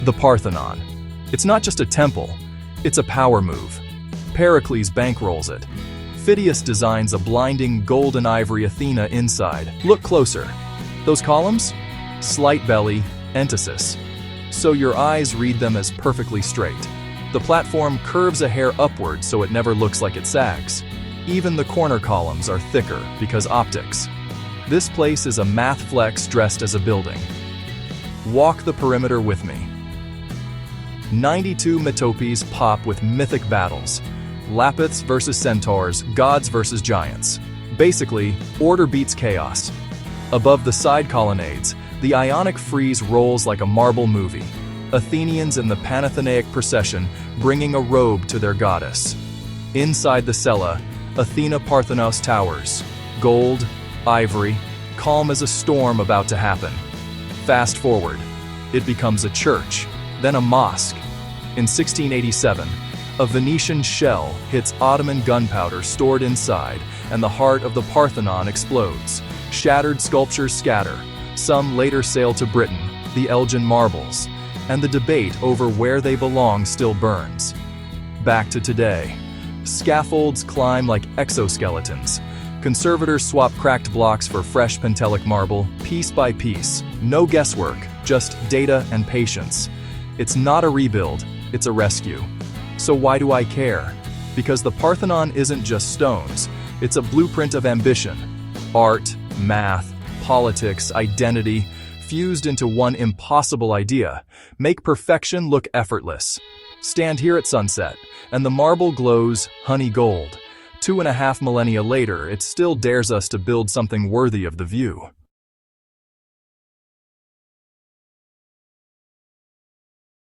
The Parthenon. It's not just a temple, it's a power move. Pericles bankrolls it. Phidias designs a blinding golden ivory Athena inside. Look closer. Those columns? Slight belly, entasis. So your eyes read them as perfectly straight. The platform curves a hair upward so it never looks like it sags. Even the corner columns are thicker because optics. This place is a math flex dressed as a building. Walk the perimeter with me. 92 metopes pop with mythic battles. Lapiths versus centaurs, gods versus giants. Basically, order beats chaos. Above the side colonnades, the Ionic frieze rolls like a marble movie. Athenians in the Panathenaic procession bringing a robe to their goddess. Inside the cella, Athena Parthenos towers. Gold, ivory, calm as a storm about to happen. Fast forward, it becomes a church, then a mosque. In 1687, a Venetian shell hits Ottoman gunpowder stored inside, and the heart of the Parthenon explodes. Shattered sculptures scatter. Some later sail to Britain, the Elgin marbles, and the debate over where they belong still burns. Back to today. Scaffolds climb like exoskeletons. Conservators swap cracked blocks for fresh Pentelic marble, piece by piece. No guesswork, just data and patience. It's not a rebuild, it's a rescue. So why do I care? Because the Parthenon isn't just stones, it's a blueprint of ambition. Art, math, politics, identity, fused into one impossible idea. Make perfection look effortless. Stand here at sunset, and the marble glows honey gold. 2.5 millennia later, it still dares us to build something worthy of the view.